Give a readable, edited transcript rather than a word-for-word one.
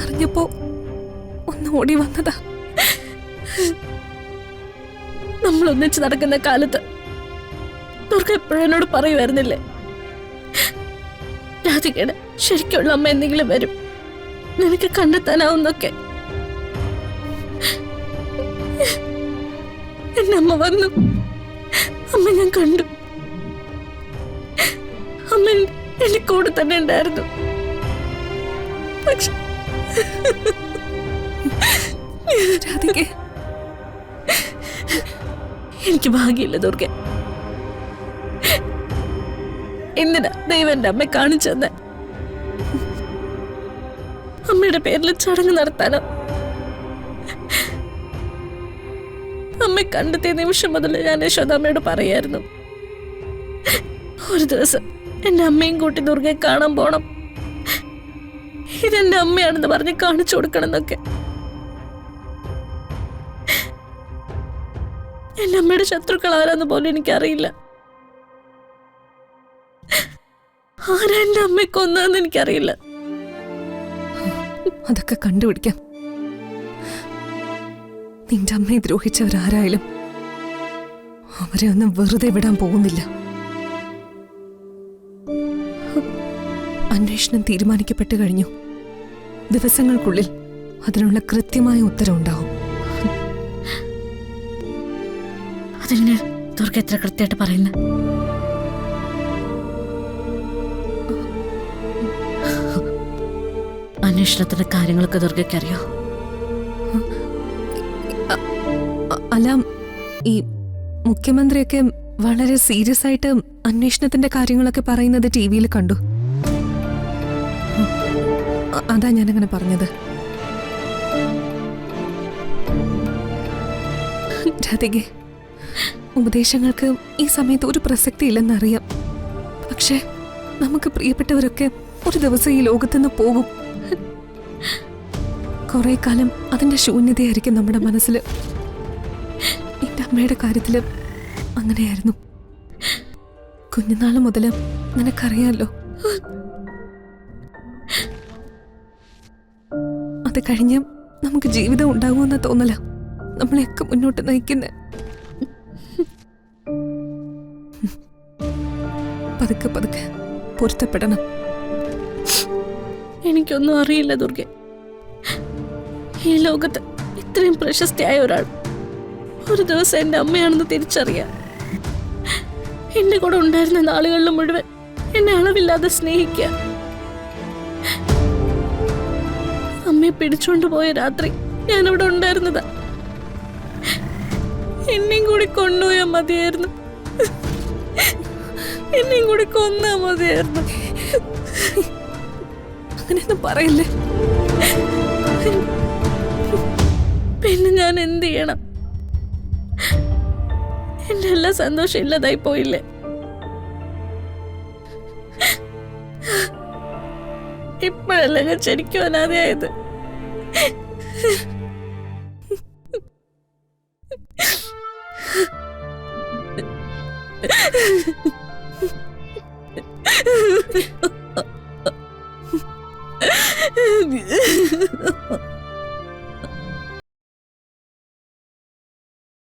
അറിഞ്ഞപ്പോ ഒന്ന് ഓടി വന്നതാ. നമ്മൾ ഒന്നിച്ച് നടക്കുന്ന കാലത്ത് ദുർഗ എപ്പോഴും എന്നോട് പറയുമായിരുന്നില്ലേ, രാധികയുടെ ശരിക്കുള്ള അമ്മ എന്തെങ്കിലും വരും, നിനക്ക് കണ്ടെത്താനാവുന്നൊക്കെ. എന്റെ അമ്മ വന്നു. അമ്മ ഞാൻ കണ്ടു. അമ്മ എന്റെ കൂടെ തന്നെ ഉണ്ടായിരുന്നു. പക്ഷെ രാധിക, എനിക്ക് ഭാഗ്യമില്ല ദുർഗ. എന്തിനാ ദൈവം എന്റെ അമ്മയെ കാണിച്ചത്? അമ്മയുടെ പേരിൽ ചടങ്ങ് നടത്താനോ? അമ്മയെ കണ്ടെത്തിയ നിമിഷം മുതൽ ഞാൻ യശോദാമ്മയോട് പറയായിരുന്നു, ഒരു ദിവസം എന്റെ അമ്മയും കൂട്ടി ദുർഗയെ കാണാൻ പോണം, ഇതെന്റെ അമ്മയാണെന്ന് പറഞ്ഞ് കാണിച്ചു കൊടുക്കണം എന്നൊക്കെ. എന്റെ അമ്മയുടെ ശത്രുക്കൾ ആരാന്ന് പോലും എനിക്കറിയില്ല. ആരാ എന്റെ അമ്മയെ കൊന്നതെന്ന് എനിക്കറിയില്ല. അതൊക്കെ കണ്ടുപിടിക്കാം. നിന്റെ അമ്മയെ ദ്രോഹിച്ചവരാരായാലും അവരെ ഒന്നും വെറുതെ വിടാൻ പോകുന്നില്ല. അന്വേഷണം തീരുമാനിക്കപ്പെട്ടു കഴിഞ്ഞു. ദിവസങ്ങൾക്കുള്ളിൽ അതിനുള്ള കൃത്യമായ ഉത്തരം ഉണ്ടാവും. അതെങ്ങനെ ദുർഗ എത്ര കൃത്യമായിട്ട് പറയുന്നത്? അന്വേഷണത്തിന്റെ കാര്യങ്ങളൊക്കെ ദുർഗയ്ക്ക് അറിയോ? അല്ല, ഈ മുഖ്യമന്ത്രിയൊക്കെ വളരെ സീരിയസ് ആയിട്ട് അന്വേഷണത്തിന്റെ കാര്യങ്ങളൊക്കെ പറയുന്നത് ടിവിയിൽ കണ്ടു. അതാ ഞാനങ്ങനെ പറഞ്ഞത്. രാധികെ, ഉപദേശങ്ങൾക്ക് ഈ സമയത്ത് ഒരു പ്രസക്തി ഇല്ലെന്നറിയാം. പക്ഷെ നമുക്ക് പ്രിയപ്പെട്ടവരൊക്കെ ഒരു ദിവസം ഈ ലോകത്തുനിന്ന് പോകും. കുറെ കാലം അതിന്റെ ശൂന്യതയായിരിക്കും നമ്മുടെ മനസ്സിൽ. എന്റെ അമ്മയുടെ കാര്യത്തില് അങ്ങനെയായിരുന്നു. കുഞ്ഞുനാള് മുതല് നിനക്കറിയാലോ. അത് കഴിഞ്ഞ് നമുക്ക് ജീവിതം ഉണ്ടാകുമെന്ന തോന്നല നമ്മളെയൊക്കെ മുന്നോട്ട് നയിക്കുന്നേ. പതുക്കെ പതുക്കെ പൊരുത്തപ്പെടണം. എനിക്കൊന്നും അറിയില്ല ദുർഗ. ഈ ലോകത്ത് ഇത്രയും പ്രശസ്തിയായ ഒരാൾ ഒരു ദിവസം എന്റെ അമ്മയാണെന്ന് തിരിച്ചറിയാം. എന്റെ കൂടെ ഉണ്ടായിരുന്ന നാളുകളിൽ മുഴുവൻ എന്നെ അളവില്ലാതെ സ്നേഹിക്കുക. അമ്മയെ പിടിച്ചോണ്ട് പോയ രാത്രി ഞാനവിടെ ഉണ്ടായിരുന്നതാ. എന്നെയും കൂടി കൊണ്ടുപോയാൽ മതിയായിരുന്നു. എന്നെയും കൂടി കൊന്നാ മതിയായിരുന്നു. അങ്ങനെയൊന്നും പറയല്ലേ. പിന്നെ ഞാൻ എന്ത് ചെയ്യണം? എന്റെ എല്ലാ സന്തോഷം ഇല്ലതായി പോയില്ലേ? ഇപ്പോഴല്ല ഞാൻ ശരിക്കും അനാഥയായത്.